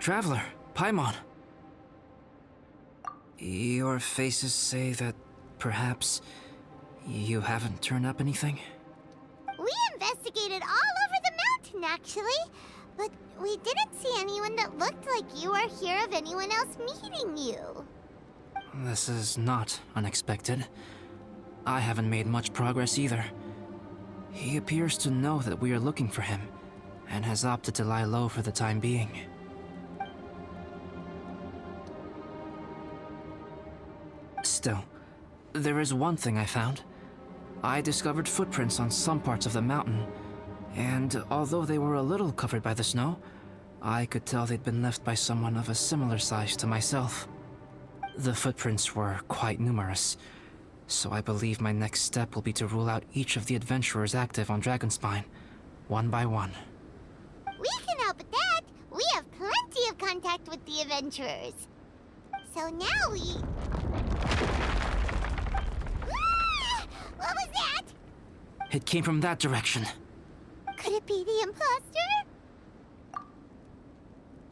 Traveler, Paimon. Your faces say that perhaps you haven't turned up anything? We investigated all over the mountain, actually. But we didn't see anyone that looked like you or hear of anyone else meeting you. This is not unexpected. I haven't made much progress either. He appears to know that we are looking for him, and has opted to lie low for the time being. Still, there is one thing I found. I discovered footprints on some parts of the mountain, and although they were a little covered by the snow, I could tell they'd been left by someone of a similar size to myself. The footprints were quite numerous, so I believe my next step will be to rule out each of the adventurers active on Dragonspine, one by one. We can help with that. We have plenty of contact with the adventurers. So now we... Ah! What was that? It came from that direction. Could it be the imposter?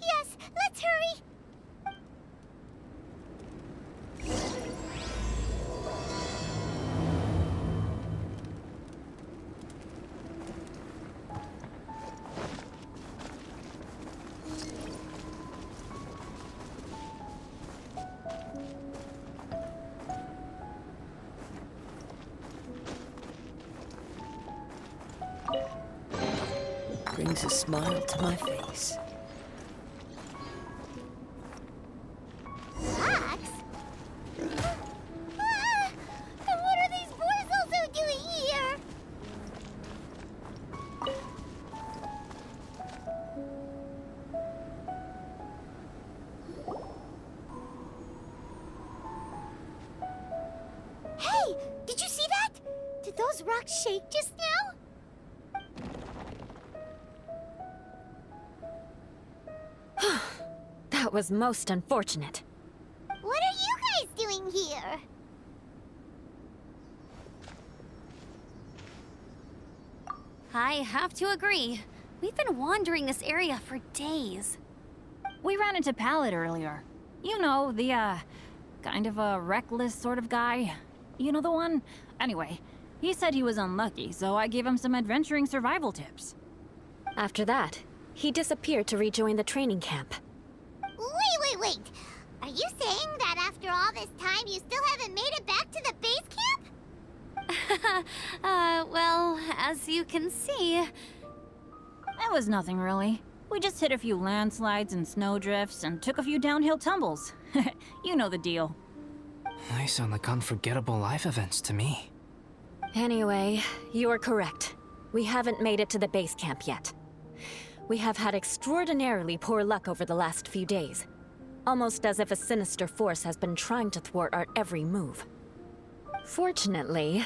Yes, let's hurry. Brings a smile to my face. Fox? Ah! And what are these boys also doing here? Hey! Did you see that? Did those rocks shake just now? That was most unfortunate. What are you guys doing here? I have to agree. We've been wandering this area for days. We ran into Pallet earlier. You know, the, kind of a reckless sort of guy. You know the one? Anyway, he said he was unlucky, so I gave him some adventuring survival tips. After that, he disappeared to rejoin the training camp. Wait. Are you saying that after all this time you still haven't made it back to the base camp? Well, as you can see... It was nothing really. We just hit a few landslides and snowdrifts and took a few downhill tumbles. You know the deal. They sound like unforgettable life events to me. Anyway, you are correct. We haven't made it to the base camp yet. We have had extraordinarily poor luck over the last few days. Almost as if a sinister force has been trying to thwart our every move. Fortunately,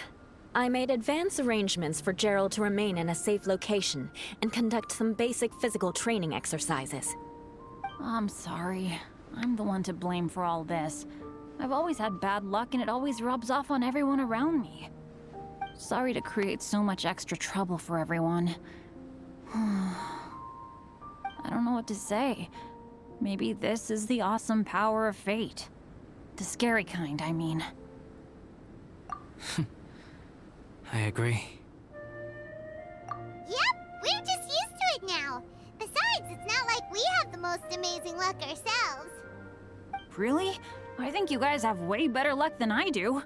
I made advance arrangements for Gerald to remain in a safe location and conduct some basic physical training exercises. I'm sorry. I'm the one to blame for all this. I've always had bad luck and it always rubs off on everyone around me. Sorry to create so much extra trouble for everyone. I don't know what to say. Maybe this is the awesome power of fate. The scary kind, I mean. I agree. Yep, we're just used to it now. Besides, it's not like we have the most amazing luck ourselves. Really? I think you guys have way better luck than I do.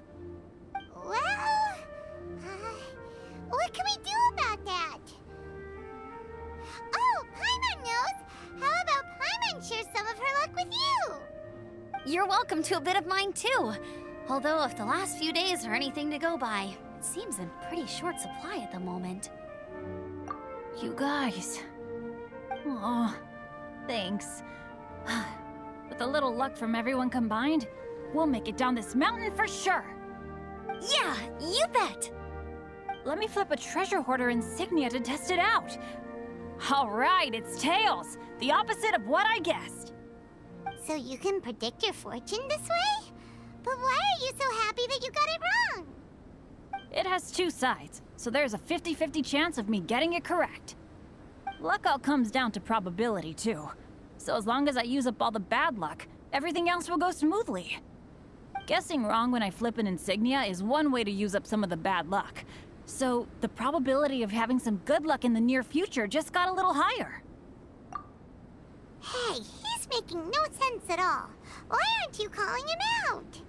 Well, what can we do about that? Oh, Paimon knows! How about Paimon share some of her luck with you? You're welcome to a bit of mine too. Although if the last few days are anything to go by, it seems in pretty short supply at the moment. You guys. Oh, thanks. With a little luck from everyone combined, we'll make it down this mountain for sure. Yeah, you bet! Let me flip a treasure hoarder insignia to test it out. All right, it's tails. The opposite of what I guessed. So you can predict your fortune this way? But why are you so happy that you got it wrong? It has two sides, so there's a 50-50 chance of me getting it correct. Luck all comes down to probability, too. So as long as I use up all the bad luck, everything else will go smoothly. Guessing wrong when I flip an insignia is one way to use up some of the bad luck. So the probability of having some good luck in the near future just got a little higher. Hey, he's making no sense at all. Why aren't you calling him out?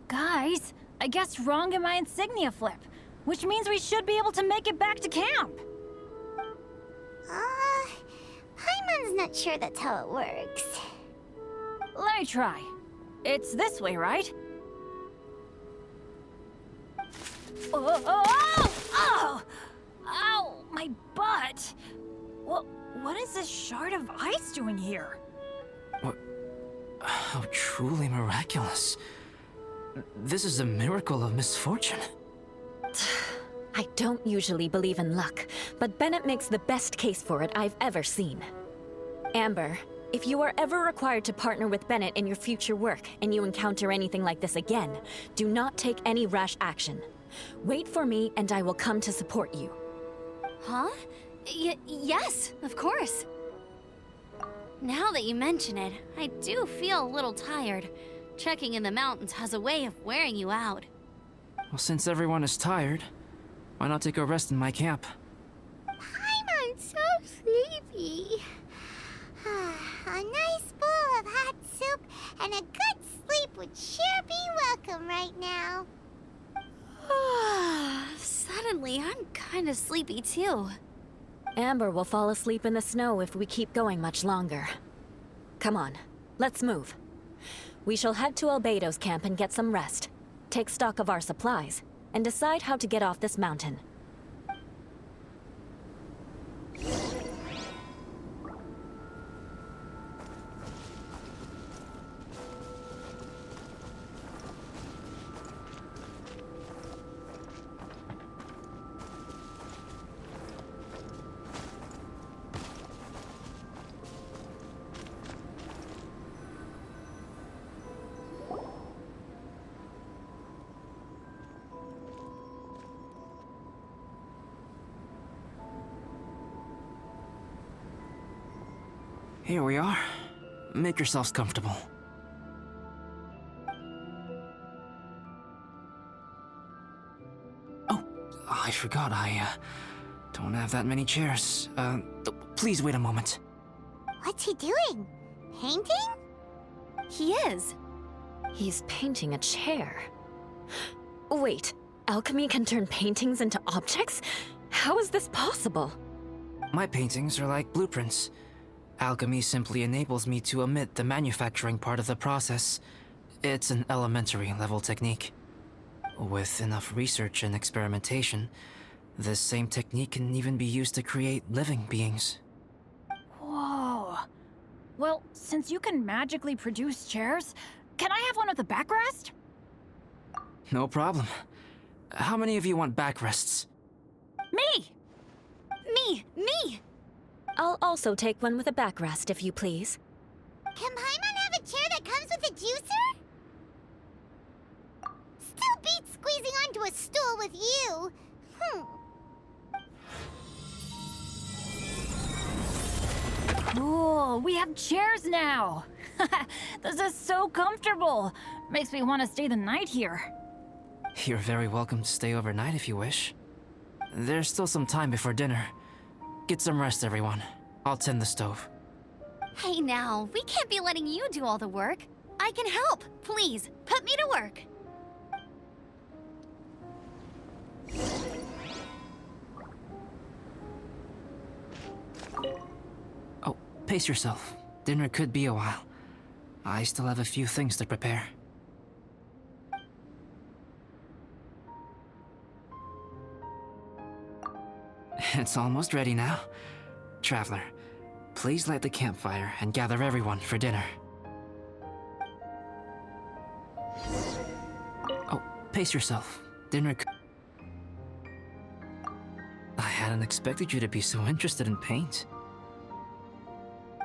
Guys, I guessed wrong in my insignia flip, which means we should be able to make it back to camp. Paimon's not sure that's how it works. Let me try. It's this way, right? Oh, oh, oh! Oh! Ow! My butt! What is this shard of ice doing here? What? How truly miraculous. This is a miracle of misfortune. I don't usually believe in luck, but Bennett makes the best case for it I've ever seen. Amber, if you are ever required to partner with Bennett in your future work and you encounter anything like this again, do not take any rash action. Wait for me and I will come to support you. Huh? Yes, of course. Now that you mention it, I do feel a little tired. Trekking in the mountains has a way of wearing you out. Well, since everyone is tired, why not take a rest in my camp? Paimon's so sleepy. A nice bowl of hot soup and a good sleep would sure be welcome right now. Suddenly, I'm kind of sleepy too. Amber will fall asleep in the snow if we keep going much longer. Come on, let's move. We shall head to Albedo's camp and get some rest, take stock of our supplies, and decide how to get off this mountain. Here we are. Make yourselves comfortable. Oh, I forgot I don't have that many chairs. Please wait a moment. What's he doing? Painting? He is. He's painting a chair. Wait, alchemy can turn paintings into objects? How is this possible? My paintings are like blueprints. Alchemy simply enables me to omit the manufacturing part of the process. It's an elementary level technique. With enough research and experimentation, this same technique can even be used to create living beings. Whoa. Well, since you can magically produce chairs, can I have one with a backrest? No problem. How many of you want backrests? Me! Me! I'll also take one with a backrest, if you please. Can Paimon have a chair that comes with a juicer? Still beats squeezing onto a stool with you. Cool, we have chairs now! This is so comfortable! Makes me want to stay the night here. You're very welcome to stay overnight if you wish. There's still some time before dinner. Get some rest, everyone. I'll tend the stove. Hey now, we can't be letting you do all the work. I can help. Please, put me to work. Oh, pace yourself. Dinner could be a while. I still have a few things to prepare. It's almost ready now. Traveler, please light the campfire and gather everyone for dinner. Oh, pace yourself. Dinner I hadn't expected you to be so interested in paint.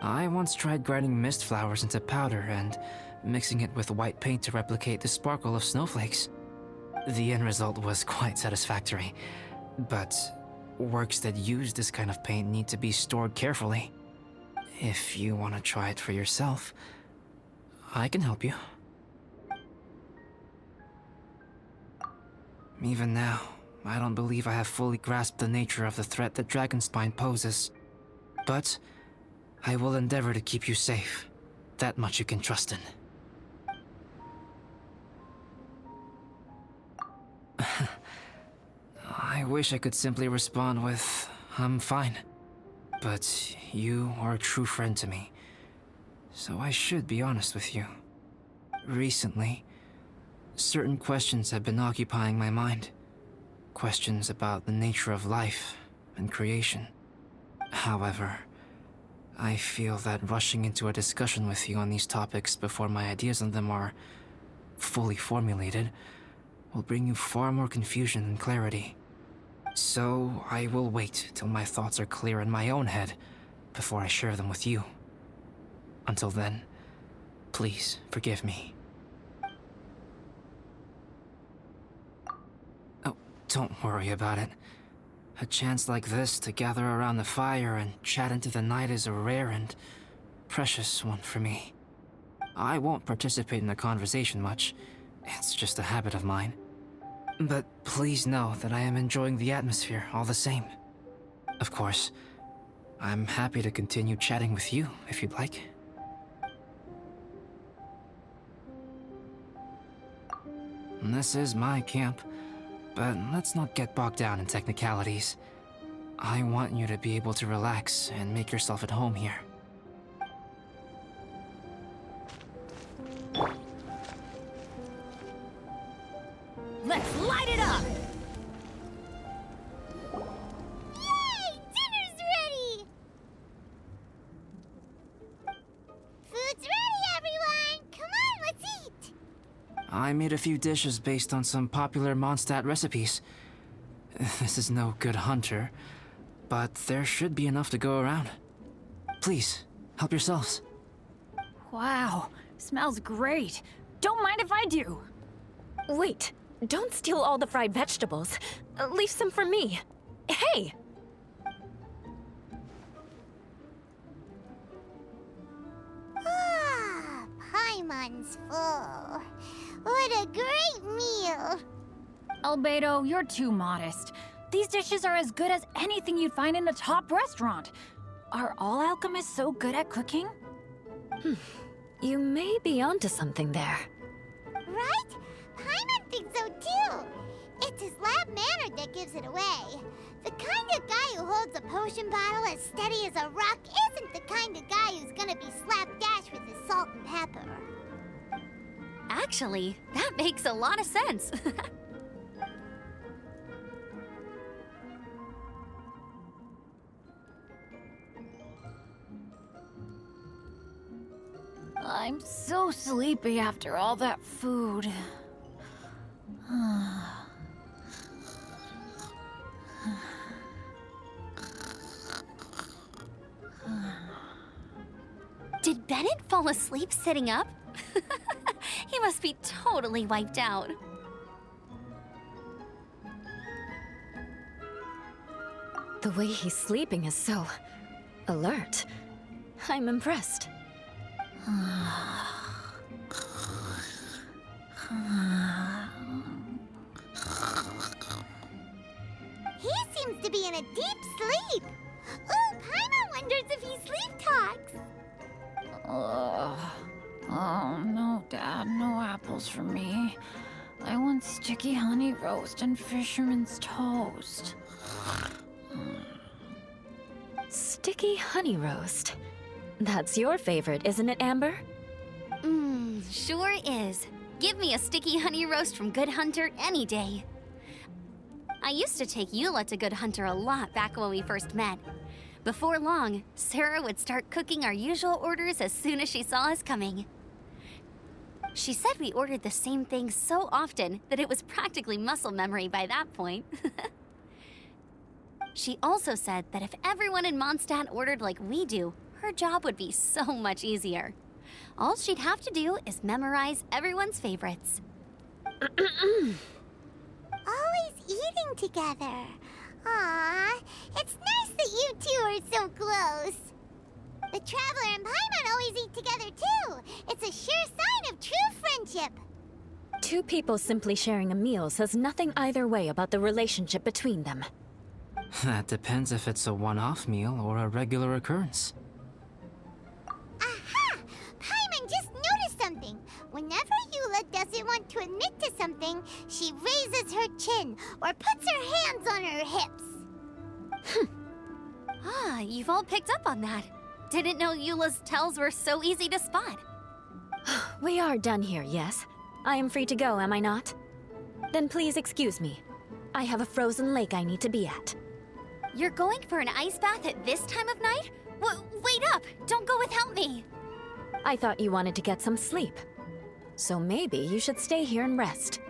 I once tried grinding mist flowers into powder and mixing it with white paint to replicate the sparkle of snowflakes. The end result was quite satisfactory, but works that use this kind of paint need to be stored carefully. If you want to try it for yourself, I can help you. Even now, I don't believe I have fully grasped the nature of the threat that Dragonspine poses. But I will endeavor to keep you safe. That much you can trust in. I wish I could simply respond with, I'm fine. But you are a true friend to me, so I should be honest with you. Recently, certain questions have been occupying my mind. Questions about the nature of life and creation. However, I feel that rushing into a discussion with you on these topics before my ideas on them are fully formulated will bring you far more confusion than clarity. So I will wait till my thoughts are clear in my own head before I share them with you. Until then, please forgive me. Oh, don't worry about it. A chance like this to gather around the fire and chat into the night is a rare and precious one for me. I won't participate in the conversation much. It's just a habit of mine. But please know that I am enjoying the atmosphere all the same. Of course, I'm happy to continue chatting with you if you'd like. This is my camp, but let's not get bogged down in technicalities. I want you to be able to relax and make yourself at home here. Let's light it up! Yay! Dinner's ready! Food's ready, everyone! Come on, let's eat! I made a few dishes based on some popular Mondstadt recipes. This is no good hunter, but there should be enough to go around. Please, help yourselves. Wow, smells great. Don't mind if I do. Wait, don't steal all the fried vegetables. Leave some for me. Hey! Ah, Paimon's full. What a great meal! Albedo, you're too modest. These dishes are as good as anything you'd find in a top restaurant. Are all alchemists so good at cooking? You may be onto something there. Right? Paimon thinks so too. It's his lab manner that gives it away. The kind of guy who holds a potion bottle as steady as a rock isn't the kind of guy who's gonna be slapdash with his salt and pepper. Actually, that makes a lot of sense. I'm so sleepy after all that food. Did Bennett fall asleep sitting up? He must be totally wiped out. The way he's sleeping is so alert. I'm impressed. He seems to be in a deep sleep. Ooh, Paimon wonders if he sleep talks. Oh, no, Dad, no apples for me. I want sticky honey roast and fisherman's toast. Sticky honey roast. That's your favorite, isn't it, Amber? Sure is. Give me a sticky honey roast from Good Hunter any day. I used to take Eula to Good Hunter a lot back when we first met. Before long, Sarah would start cooking our usual orders as soon as she saw us coming. She said we ordered the same thing so often that it was practically muscle memory by that point. She also said that if everyone in Mondstadt ordered like we do, her job would be so much easier. All she'd have to do is memorize everyone's favorites. Always eating together. Aw, it's nice that you two are so close. The Traveler and Paimon always eat together too. It's a sure sign of true friendship. Two people simply sharing a meal says nothing either way about the relationship between them. That depends if it's a one-off meal or a regular occurrence. Aha! Paimon just noticed something. Whenever Eula doesn't want to admit to something, she raises her chin or puts her hands on her hips. Ah, you've all picked up on that. Didn't know Eula's tells were so easy to spot. We are done here, yes? I am free to go, am I not? Then please excuse me. I have a frozen lake I need to be at. You're going for an ice bath at this time of night? Wait up! Don't go without me! I thought you wanted to get some sleep. So maybe you should stay here and rest.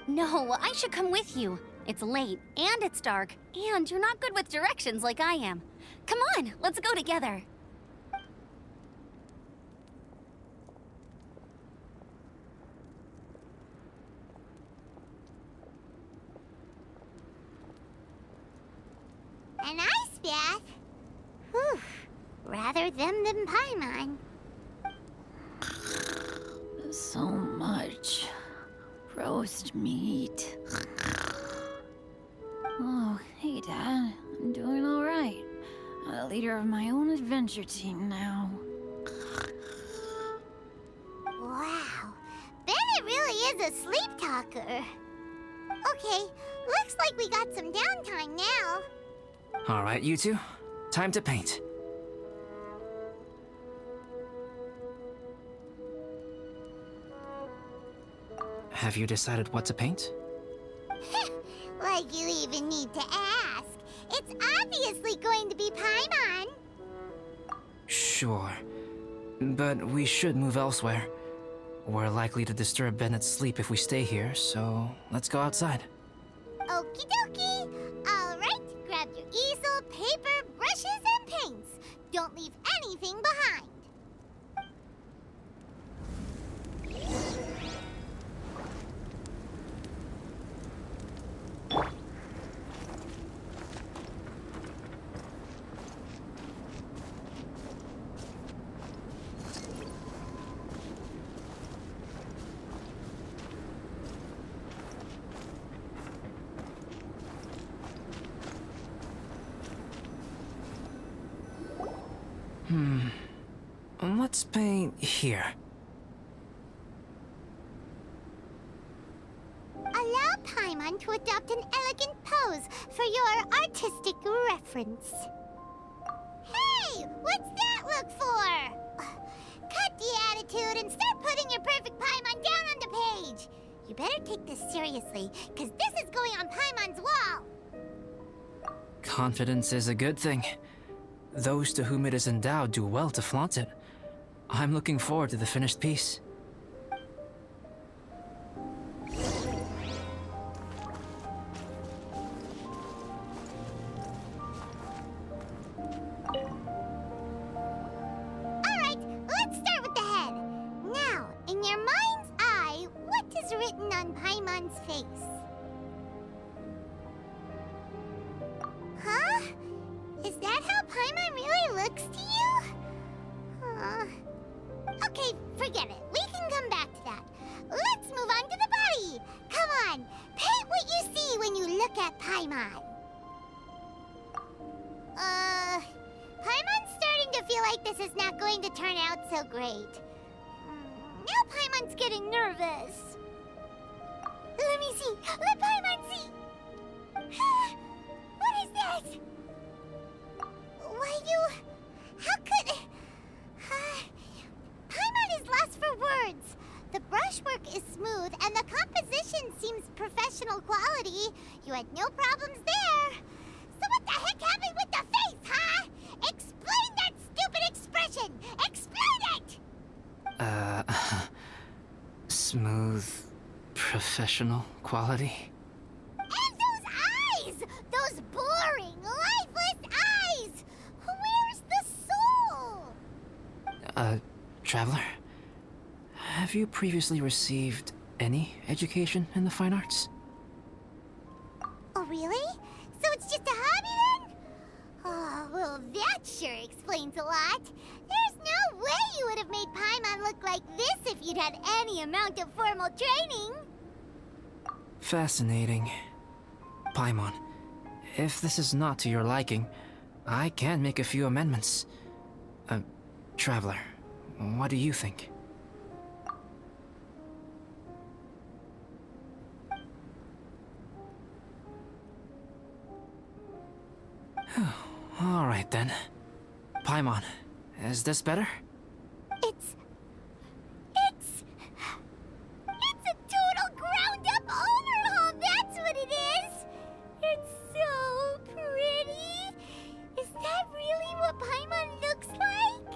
No, I should come with you. It's late, and it's dark, and you're not good with directions like I am. Come on, let's go together. An ice bath? Whew. Rather them than Paimon. So much roast meat. Oh, hey, Dad. I'm doing all right. I'm the leader of my own adventure team now. Wow. Bennett really is a sleep talker. Okay, looks like we got some downtime now. All right, you two. Time to paint. Have you decided what to paint? Like you even need to ask. It's obviously going to be Paimon. Sure. But we should move elsewhere. We're likely to disturb Bennett's sleep if we stay here, so let's go outside. Okie dokie. All right, grab your easel, paper, brushes, and paints. Don't leave anything behind. Let's paint here. Allow Paimon to adopt an elegant pose for your artistic reference. Hey, what's that look for? Cut the attitude and start putting your perfect Paimon down on the page. You better take this seriously, because this is going on Paimon's wall. Confidence is a good thing. Those to whom it is endowed do well to flaunt it. I'm looking forward to the finished piece. Alright, let's start with the head. Now, in your mind's eye, what is written on Paimon's face? Huh? Is that how Paimon really looks to you? Okay, forget it. We can come back to that. Let's move on to the body. Come on, paint what you see when you look at Paimon. Paimon's starting to feel like this is not going to turn out so great. Now Paimon's getting nervous. Let me see. Let Paimon see. What is that? Why you... How could... Paimon is lost for words. The brushwork is smooth and the composition seems professional quality. You had no problems there. So what the heck happened with the face, huh? Explain that stupid expression! Explain it! Smooth, professional quality. And those eyes! Those boring, lifeless eyes! Where's the soul? Traveler? Have you previously received any education in the fine arts? Oh, really? So it's just sure explains a lot. There's no way you would have made Paimon look like this if you'd had any amount of formal training. Fascinating. Paimon, if this is not to your liking, I can make a few amendments. Traveler, what do you think? All right then. Paimon, is this better? It's a total ground-up overhaul, that's what it is! It's so pretty! Is that really what Paimon looks like?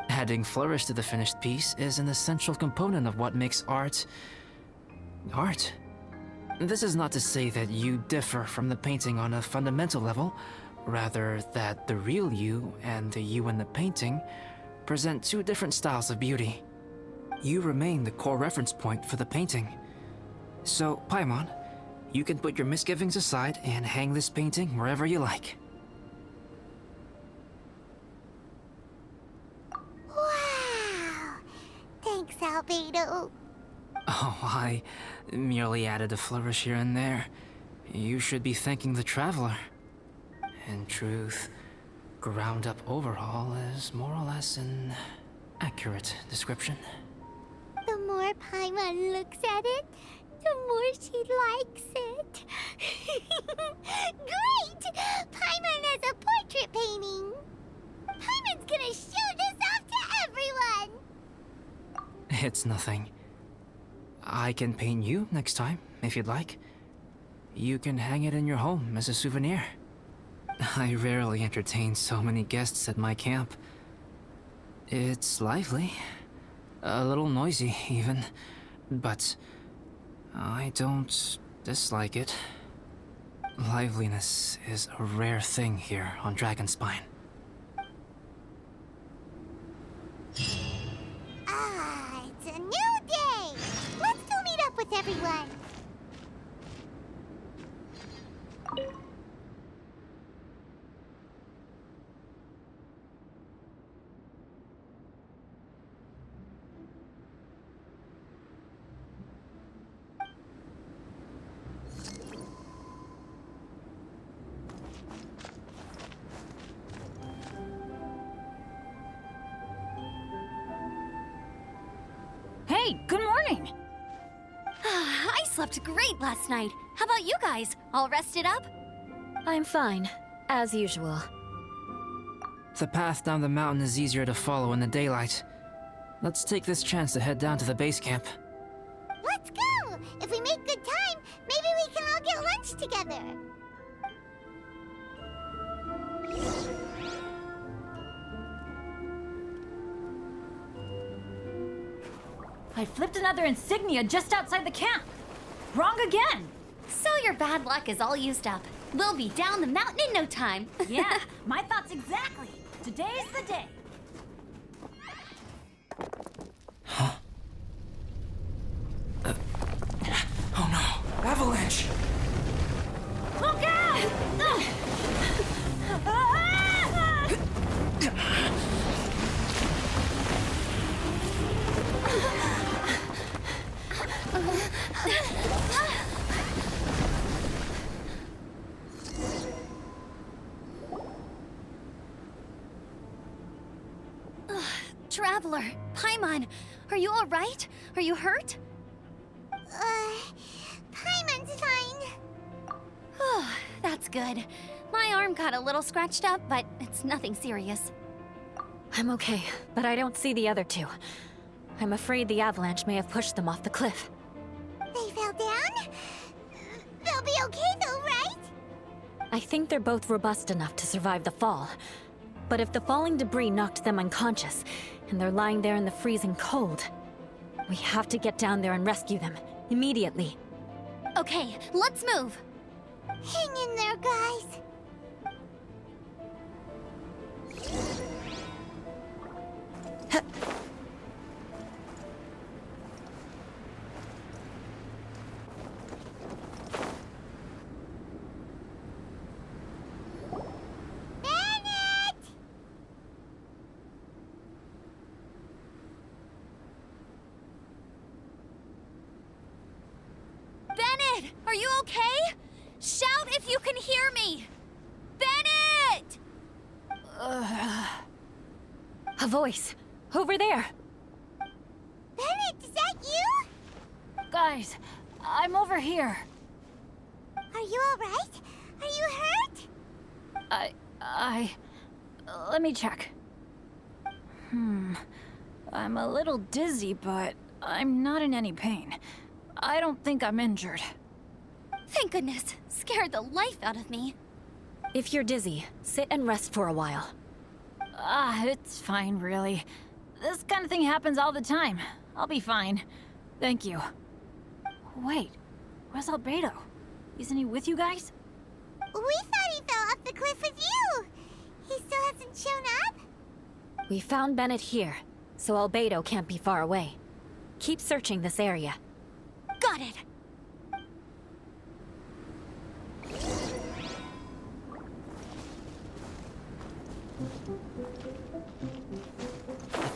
Adding flourish to the finished piece is an essential component of what makes art... art. This is not to say that you differ from the painting on a fundamental level, rather that the real you and the you in the painting present two different styles of beauty. You remain the core reference point for the painting. So, Paimon, you can put your misgivings aside and hang this painting wherever you like. Wow! Thanks, Albedo. Oh, I merely added a flourish here and there. You should be thanking the Traveler. In truth, ground-up overhaul is more or less an accurate description. The more Paimon looks at it, the more she likes it. Great! Paimon has a portrait painting! Paimon's gonna show this off to everyone! It's nothing. I can paint you next time, if you'd like. You can hang it in your home as a souvenir. I rarely entertain so many guests at my camp. It's lively. A little noisy, even. But I don't dislike it. Liveliness is a rare thing here on Dragonspine. Ah, it's a new day! Let's go meet up with everyone! Hey, good morning! I slept great last night. How about you guys? All rested up? I'm fine, as usual. The path down the mountain is easier to follow in the daylight. Let's take this chance to head down to the base camp. Let's go! If we make good time, maybe we can all get lunch together! I flipped another insignia just outside the camp. Wrong again! So your bad luck is all used up. We'll be down the mountain in no time. Yeah, my thoughts exactly. Today's the day. Oh no! Avalanche! Look out! Traveler, Paimon, are you all right? Are you hurt? Paimon's fine. Oh, that's good. My arm got a little scratched up, but it's nothing serious. I'm okay, but I don't see the other two. I'm afraid the avalanche may have pushed them off the cliff. They fell down? They'll be okay though, right? I think they're both robust enough to survive the fall. But if the falling debris knocked them unconscious, and they're lying there in the freezing cold, we have to get down there and rescue them, immediately. Okay, let's move. Hang in there, guys. Bennett! if you can hear me! Bennett! A voice. Over there. Bennett, is that you? Guys, I'm over here. Are you alright? Are you hurt? Let me check. I'm a little dizzy, but I'm not in any pain. I don't think I'm injured. Thank goodness. Scared the life out of me. If you're dizzy, sit and rest for a while. It's fine, really. This kind of thing happens all the time. I'll be fine. Thank you. Wait, where's Albedo? Isn't he with you guys? We thought he fell off the cliff with you. He still hasn't shown up? We found Bennett here, so Albedo can't be far away. Keep searching this area. Got it.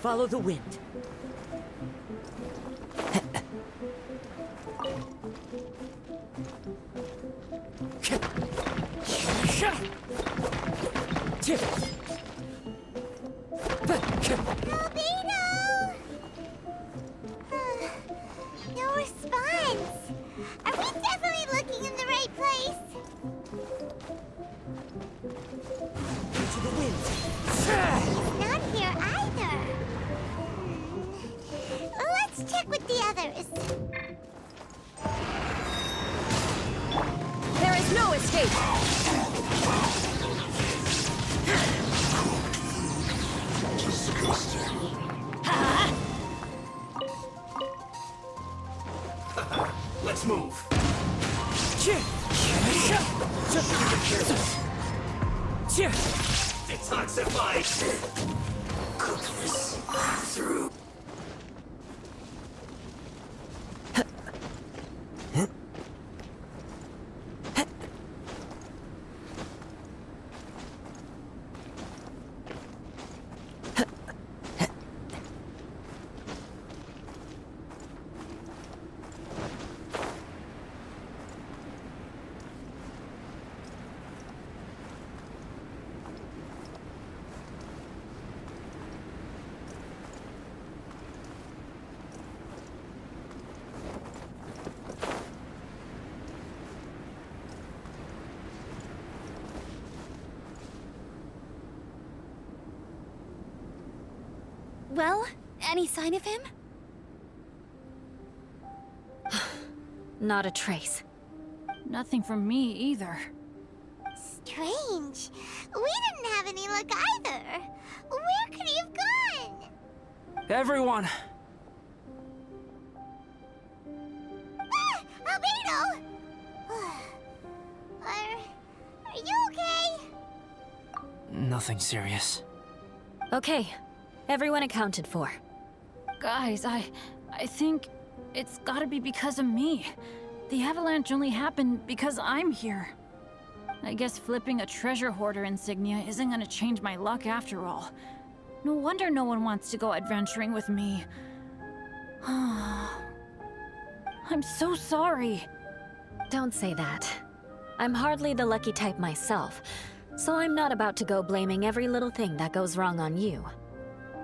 Follow the wind. Albedo! No response. Are we definitely looking in the right place? To the wind. Not here either. Let's check with the others. There is no escape! Let's move. Detoxify. Cook this through. Well, any sign of him? Not a trace. Nothing from me either. Strange. We didn't have any luck either. Where could he have gone? Everyone! Ah! Albedo! Are you okay? Nothing serious. Okay, everyone accounted for. Guys, I think it's gotta be because of me. The avalanche only happened because I'm here. I guess flipping a treasure hoarder insignia isn't gonna change my luck after all. No wonder no one wants to go adventuring with me. I'm so sorry. Don't say that. I'm hardly the lucky type myself, so I'm not about to go blaming every little thing that goes wrong on you.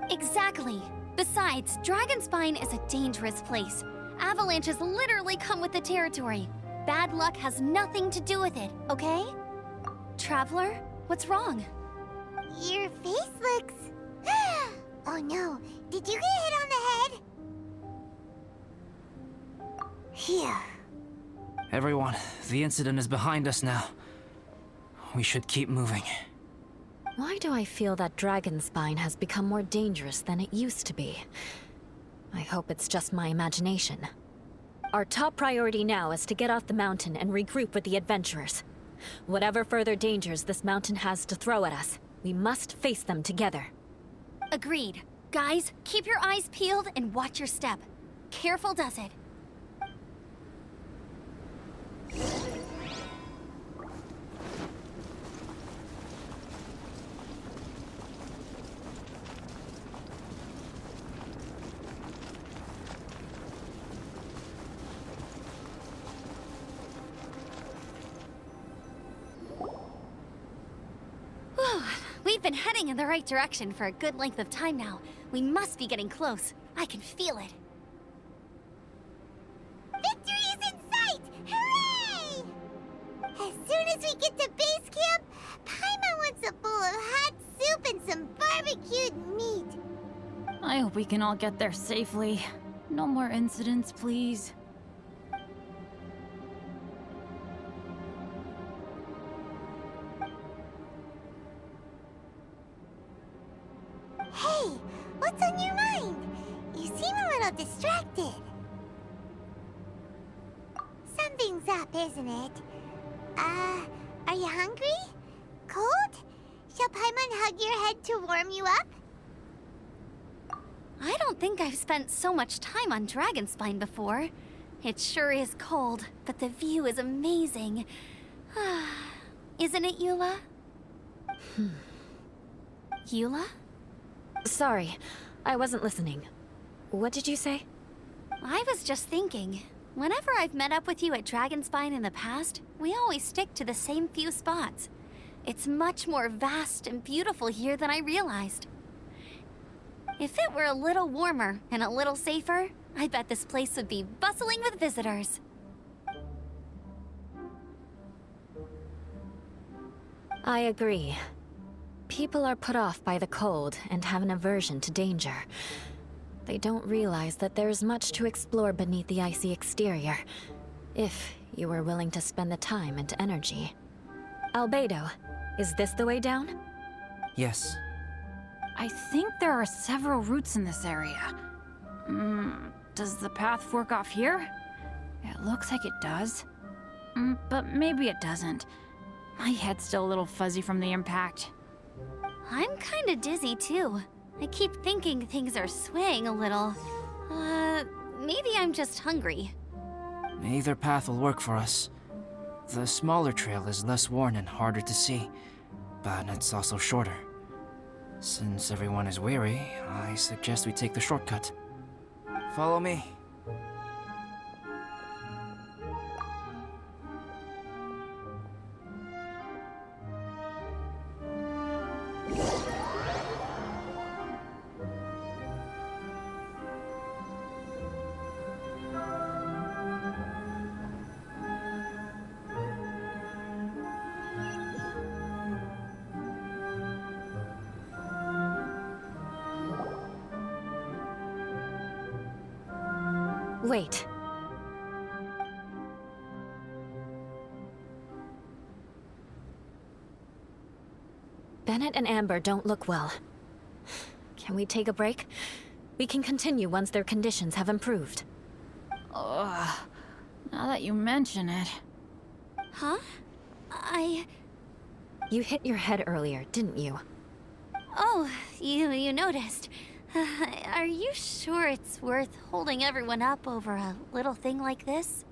Exactly. Besides, Dragonspine is a dangerous place. Avalanches literally come with the territory. Bad luck has nothing to do with it, okay? Traveler, what's wrong? Your face looks... Oh no, did you get hit on the head? Here. Everyone, the incident is behind us now. We should keep moving. Why do I feel that Dragonspine has become more dangerous than it used to be? I hope it's just my imagination. Our top priority now is to get off the mountain and regroup with the adventurers. Whatever further dangers this mountain has to throw at us, we must face them together. Agreed. Guys, keep your eyes peeled and watch your step. Careful does it. We've been heading in the right direction for a good length of time now. We must be getting close. I can feel it. Victory is in sight! Hooray! As soon as we get to base camp, Paimon wants a bowl of hot soup and some barbecued meat. I hope we can all get there safely. No more incidents, please. Hey, what's on your mind? You seem a little distracted. Something's up, isn't it? Are you hungry? Cold? Shall Paimon hug your head to warm you up? I don't think I've spent so much time on Dragonspine before. It sure is cold, but the view is amazing. Isn't it, Eula? Eula? Sorry, I wasn't listening. What did you say? I was just thinking. Whenever I've met up with you at Dragonspine in the past, we always stick to the same few spots. It's much more vast and beautiful here than I realized. If it were a little warmer and a little safer, I bet this place would be bustling with visitors. I agree. People are put off by the cold and have an aversion to danger. They don't realize that there's much to explore beneath the icy exterior, if you were willing to spend the time and energy. Albedo, is this the way down? Yes. I think there are several routes in this area. Does the path fork off here? It looks like it does. But maybe it doesn't. My head's still a little fuzzy from the impact. I'm kinda dizzy too. I keep thinking things are swaying a little. Maybe I'm just hungry. Either path will work for us. The smaller trail is less worn and harder to see, but it's also shorter. Since everyone is weary, I suggest we take the shortcut. Follow me. Wait. Bennett and Amber don't look well. Can we take a break? We can continue once their conditions have improved. Ugh. Now that you mention it. Huh? You hit your head earlier, didn't you? Oh, you noticed. Are you sure it's worth holding everyone up over a little thing like this?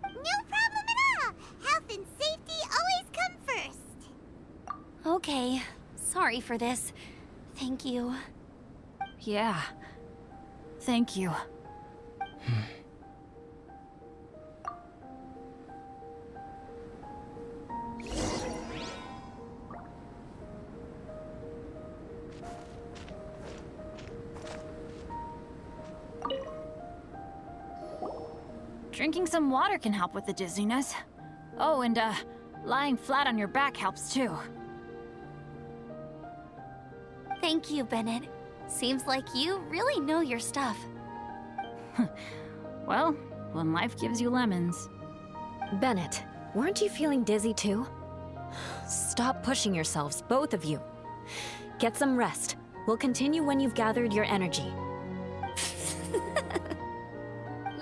No problem at all! Health and safety always come first! Okay. Sorry for this. Thank you. Yeah. Thank you. Drinking some water can help with the dizziness. Oh, and lying flat on your back helps too. Thank you, Bennett. Seems like you really know your stuff. Well, when life gives you lemons. Bennett, weren't you feeling dizzy too? Stop pushing yourselves, both of you. Get some rest. We'll continue when you've gathered your energy.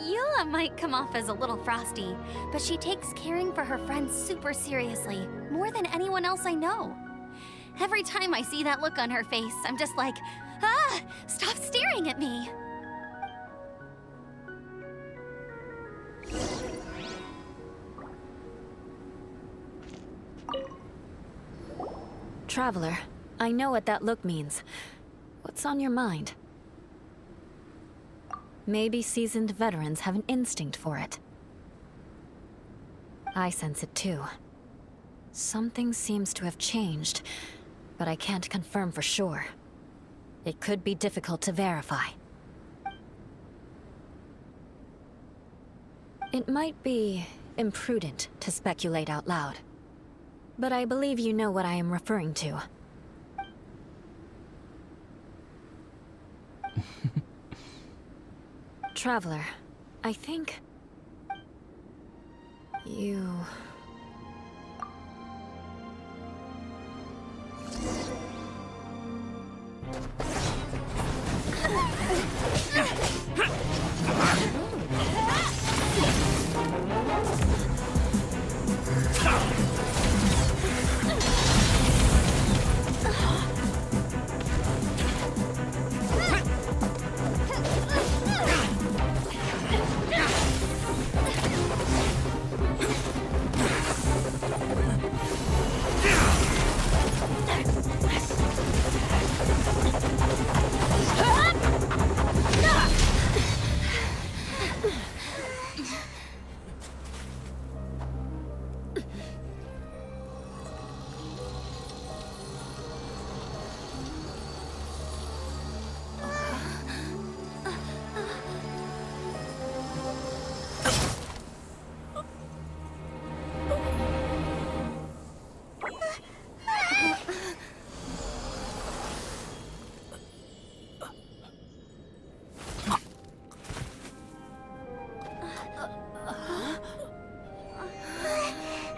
Eula might come off as a little frosty, but she takes caring for her friends super seriously, more than anyone else I know. Every time I see that look on her face, I'm just like, ah, stop staring at me. Traveler, I know what that look means. What's on your mind? Maybe seasoned veterans have an instinct for it. I sense it too. Something seems to have changed, but I can't confirm for sure. It could be difficult to verify. It might be imprudent to speculate out loud, but I believe you know what I am referring to. Traveler, I think... you...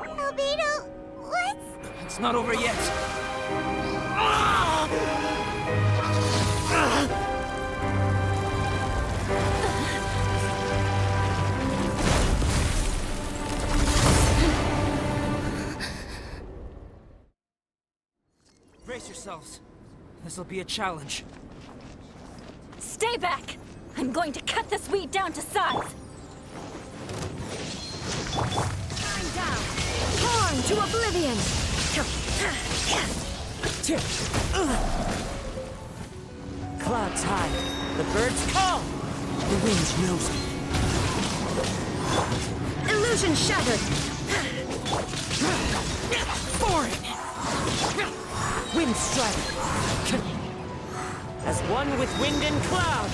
Albedo, what's... It's not over yet. Brace yourselves. This'll be a challenge. Stay back! I'm going to cut this weed down to size! Torn to oblivion! Clouds high. The birds call. The wind knows it. Illusion shattered! Foreign! Wind strike. As one with wind and cloud.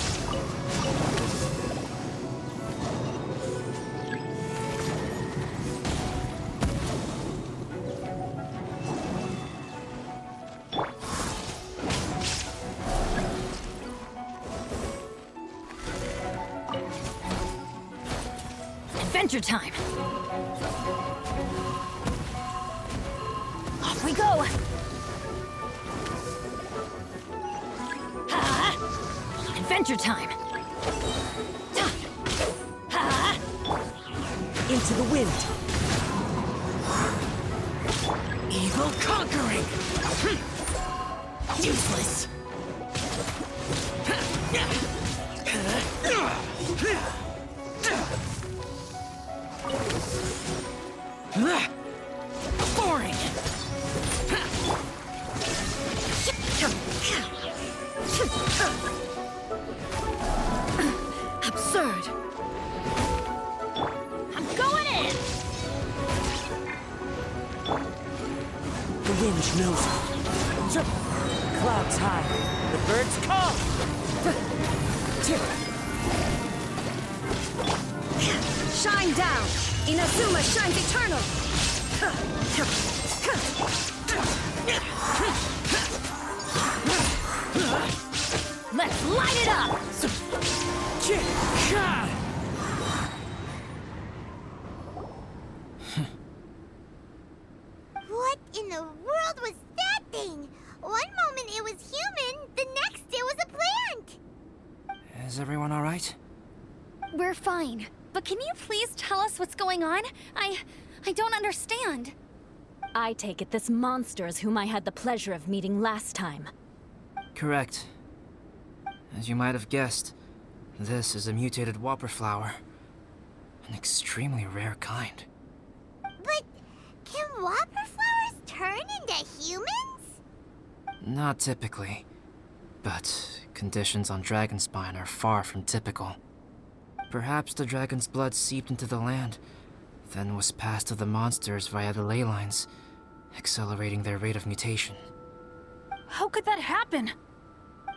Adventure time! Off we go! Adventure time! Into the wind. Evil conquering! Useless! Boring! Absurd! I'm going in! The wind knows it. Clouds high. The birds call. Shine down! Inazuma shines eternal! Let's light it up! What in the world was that thing? One moment it was human, the next it was a plant! Is everyone all right? We're fine. But can you please tell us what's going on? I don't understand. I take it this monster is whom I had the pleasure of meeting last time. Correct. As you might have guessed, this is a mutated whopper flower. An extremely rare kind. But can whopper flowers turn into humans? Not typically. But conditions on Dragonspine are far from typical. Perhaps the dragon's blood seeped into the land, then was passed to the monsters via the ley lines, accelerating their rate of mutation. How could that happen?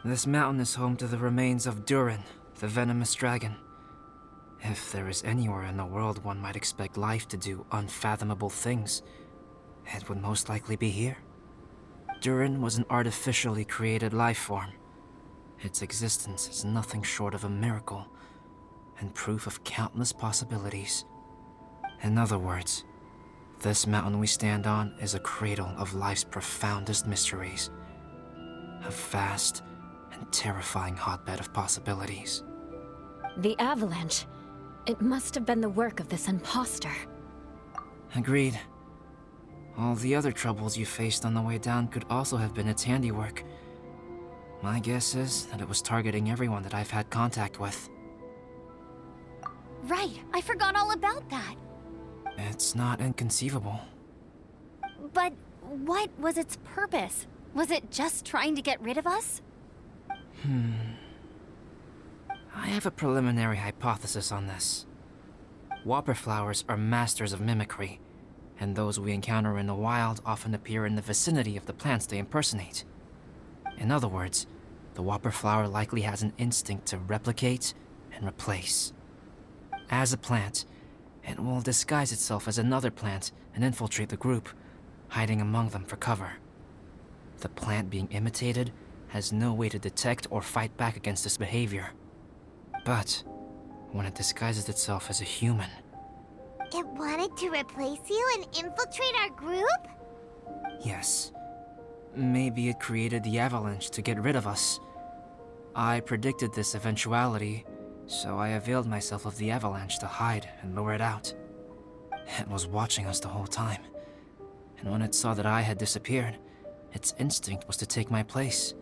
This mountain is home to the remains of Durin, the venomous dragon. If there is anywhere in the world one might expect life to do unfathomable things, it would most likely be here. Durin was an artificially created life form. Its existence is nothing short of a miracle, and proof of countless possibilities. In other words, this mountain we stand on is a cradle of life's profoundest mysteries. A vast and terrifying hotbed of possibilities. The avalanche. It must have been the work of this imposter. Agreed. All the other troubles you faced on the way down could also have been its handiwork. My guess is that it was targeting everyone that I've had contact with. Right, I forgot all about that. It's not inconceivable. But what was its purpose? Was it just trying to get rid of us? I have a preliminary hypothesis on this. Whopper flowers are masters of mimicry, and those we encounter in the wild often appear in the vicinity of the plants they impersonate. In other words, the whopper flower likely has an instinct to replicate and replace. As a plant, it will disguise itself as another plant and infiltrate the group, hiding among them for cover. The plant being imitated has no way to detect or fight back against this behavior. But when it disguises itself as a human... It wanted to replace you and infiltrate our group? Yes. Maybe it created the avalanche to get rid of us. I predicted this eventuality, so I availed myself of the avalanche to hide and lure it out. It was watching us the whole time, and when it saw that I had disappeared, its instinct was to take my place.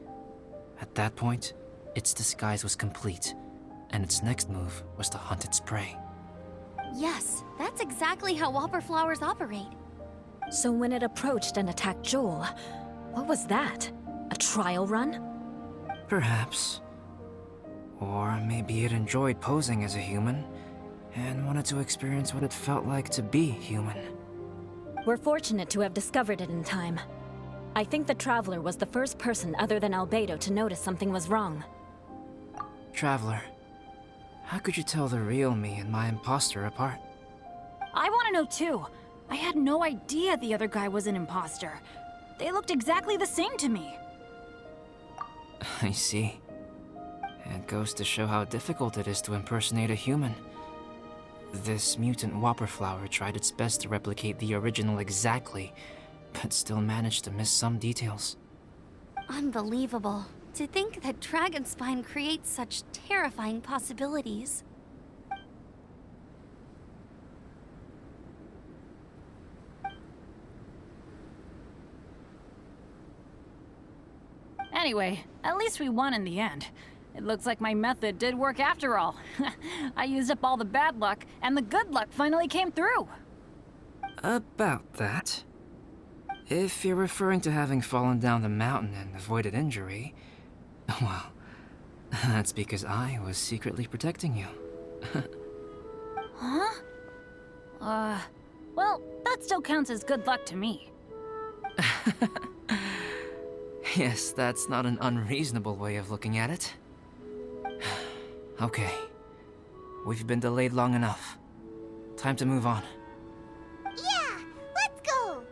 At that point, its disguise was complete, and its next move was to hunt its prey. Yes, that's exactly how whopper flowers operate. So when it approached and attacked Joel, what was that? A trial run? Perhaps. Or maybe it enjoyed posing as a human, and wanted to experience what it felt like to be human. We're fortunate to have discovered it in time. I think the Traveler was the first person other than Albedo to notice something was wrong. Traveler, how could you tell the real me and my imposter apart? I want to know too. I had no idea the other guy was an imposter. They looked exactly the same to me. I see. It goes to show how difficult it is to impersonate a human. This mutant whopper flower tried its best to replicate the original exactly, but still managed to miss some details. Unbelievable. To think that Dragonspine creates such terrifying possibilities. Anyway, at least we won in the end. It looks like my method did work after all. I used up all the bad luck, and the good luck finally came through. About that. If you're referring to having fallen down the mountain and avoided injury, well, that's because I was secretly protecting you. Huh? Well, that still counts as good luck to me. Yes, that's not an unreasonable way of looking at it. Okay. We've been delayed long enough. Time to move on. Yeah, let's go!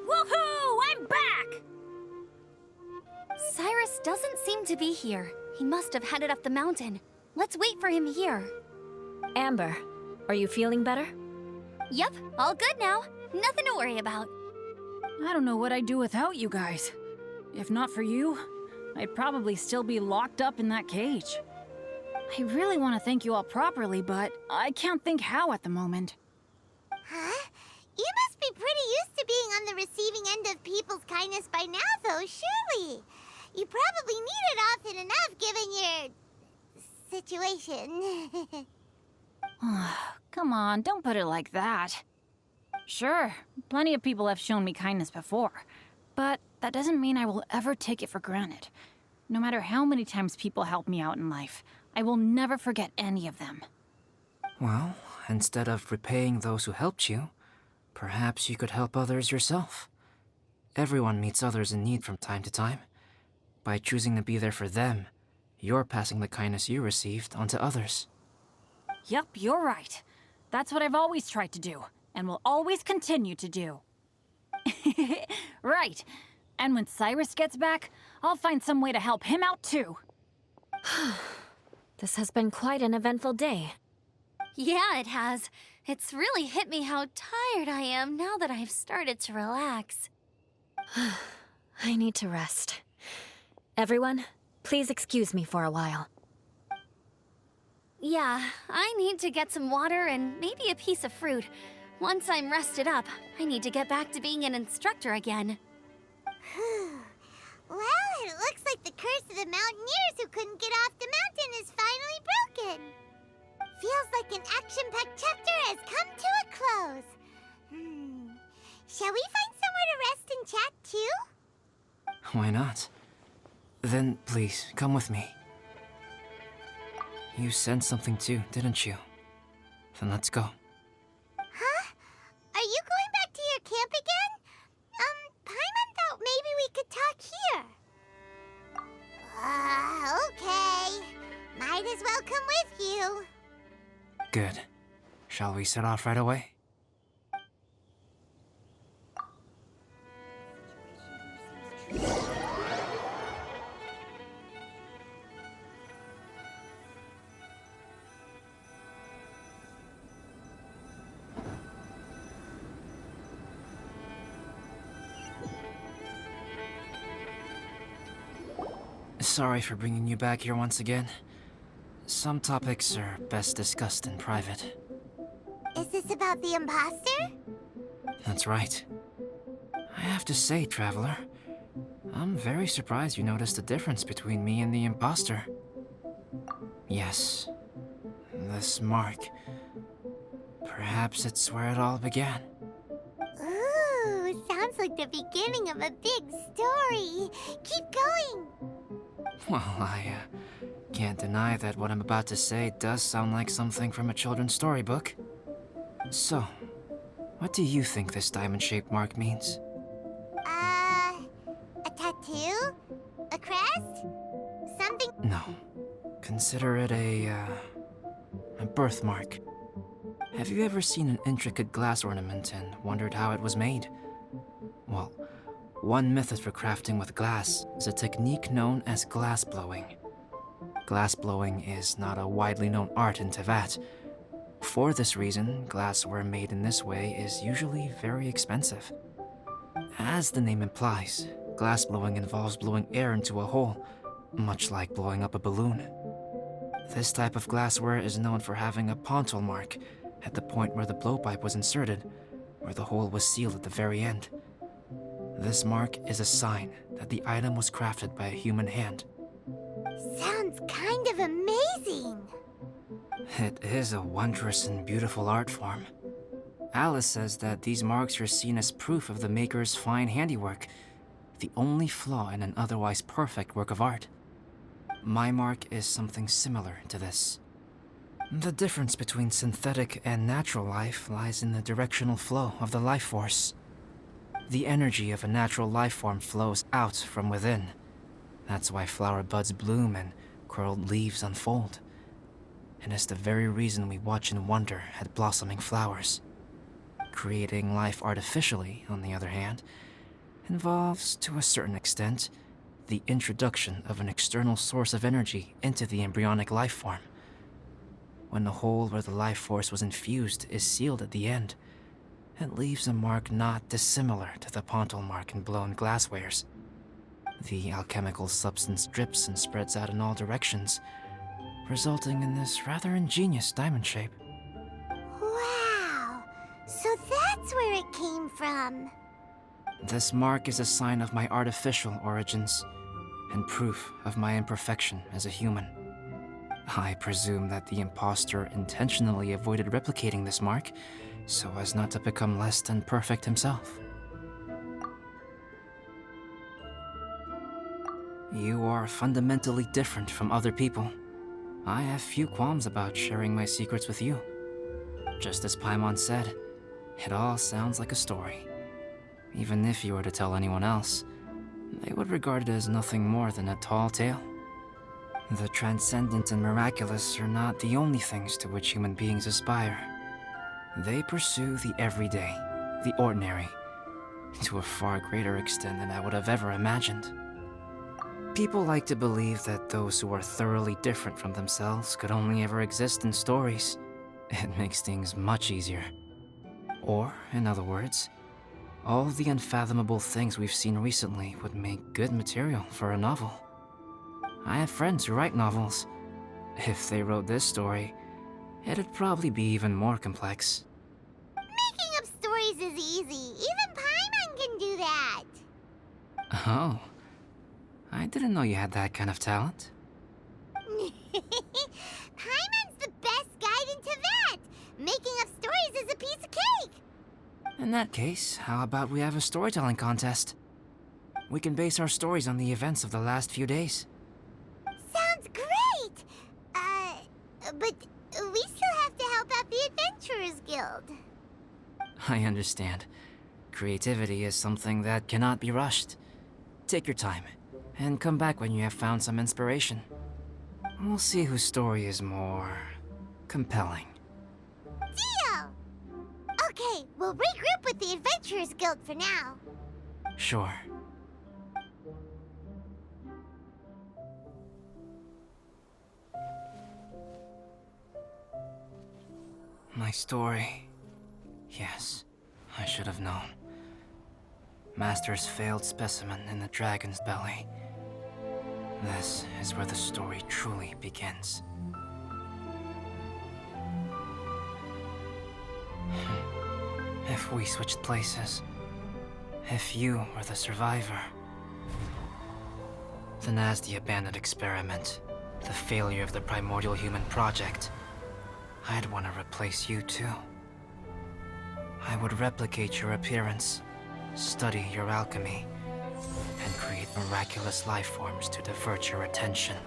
Woohoo! I'm back! Cyrus doesn't seem to be here. He must have headed up the mountain. Let's wait for him here. Amber, are you feeling better? Yep, all good now. Nothing to worry about. I don't know what I'd do without you guys. If not for you, I'd probably still be locked up in that cage. I really want to thank you all properly, but I can't think how at the moment. Huh? You must be pretty used to being on the receiving end of people's kindness by now, though, surely. You probably need it often enough, given your... situation. Come on, don't put it like that. Sure, plenty of people have shown me kindness before, but that doesn't mean I will ever take it for granted. No matter how many times people help me out in life, I will never forget any of them. Well, instead of repaying those who helped you, perhaps you could help others yourself. Everyone meets others in need from time to time. By choosing to be there for them, you're passing the kindness you received onto others. Yep, you're right. That's what I've always tried to do, and will always continue to do. Right. And when Cyrus gets back, I'll find some way to help him out too. This has been quite an eventful day. Yeah, it has. It's really hit me how tired I am now that I've started to relax. I need to rest. Everyone, please excuse me for a while. Yeah, I need to get some water and maybe a piece of fruit. Once I'm rested up, I need to get back to being an instructor again. Well, it looks like the curse of the mountaineers who couldn't get off the mountain is finally broken. Feels like an action-packed chapter has come to a close. Shall we find somewhere to rest and chat too? Why not? Then, please, come with me. You sensed something too, didn't you? Then let's go. Huh? Are you going back to your camp again? Paimon thought maybe we could talk here. Okay. Might as well come with you. Good. Shall we set off right away? Sorry for bringing you back here once again. Some topics are best discussed in private. Is this about the imposter? That's right. I have to say, Traveler, I'm very surprised you noticed the difference between me and the imposter. Yes, this mark. Perhaps it's where it all began. Ooh, sounds like the beginning of a big story. Keep going. Well, I can't deny that what I'm about to say does sound like something from a children's storybook. So, what do you think this diamond-shaped mark means? A tattoo? A crest? Something? No. Consider it a birthmark. Have you ever seen an intricate glass ornament and wondered how it was made? Well, one method for crafting with glass is a technique known as glass blowing. Glass blowing is not a widely known art in Teyvat. For this reason, glassware made in this way is usually very expensive. As the name implies, glass blowing involves blowing air into a hole, much like blowing up a balloon. This type of glassware is known for having a pontil mark at the point where the blowpipe was inserted, where the hole was sealed at the very end. This mark is a sign that the item was crafted by a human hand. Sounds kind of amazing. It is a wondrous and beautiful art form. Alice says that these marks are seen as proof of the maker's fine handiwork, the only flaw in an otherwise perfect work of art. My mark is something similar to this. The difference between synthetic and natural life lies in the directional flow of the life force. The energy of a natural life form flows out from within. That's why flower buds bloom and curled leaves unfold. And it's the very reason we watch and wonder at blossoming flowers. Creating life artificially, on the other hand, involves, to a certain extent, the introduction of an external source of energy into the embryonic life form. When the hole where the life force was infused is sealed at the end, it leaves a mark not dissimilar to the pontal mark in blown glasswares. The alchemical substance drips and spreads out in all directions, resulting in this rather ingenious diamond shape. Wow! So that's where it came from. This mark is a sign of my artificial origins, and proof of my imperfection as a human. I presume that the impostor intentionally avoided replicating this mark, so as not to become less than perfect himself. You are fundamentally different from other people. I have few qualms about sharing my secrets with you. Just as Paimon said, it all sounds like a story. Even if you were to tell anyone else, they would regard it as nothing more than a tall tale. The transcendent and miraculous are not the only things to which human beings aspire. They pursue the everyday, the ordinary, to a far greater extent than I would have ever imagined. People like to believe that those who are thoroughly different from themselves could only ever exist in stories. It makes things much easier. Or, in other words, all the unfathomable things we've seen recently would make good material for a novel. I have friends who write novels. If they wrote this story, it'd probably be even more complex. Making up stories is easy. Even Paimon can do that. Oh. I didn't know you had that kind of talent. Paimon's the best guide into that. Making up stories is a piece of cake. In that case, how about we have a storytelling contest? We can base our stories on the events of the last few days. Sounds great! But we still have to help out the Adventurers Guild. I understand. Creativity is something that cannot be rushed. Take your time, and come back when you have found some inspiration. We'll see whose story is more compelling. Deal! Okay, we'll regroup with the Adventurers Guild for now. Sure. My story. Yes, I should have known. Master's failed specimen in the dragon's belly. This is where the story truly begins. If we switched places, if you were the survivor, then as the abandoned experiment, the failure of the primordial human project, I'd want to replace you too. I would replicate your appearance, study your alchemy, and create miraculous life forms to divert your attention.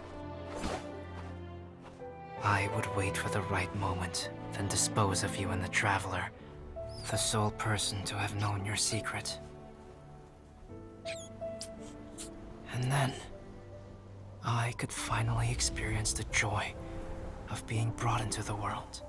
I would wait for the right moment, then dispose of you in the Traveler, the sole person to have known your secret. And then, I could finally experience the joy of being brought into the world.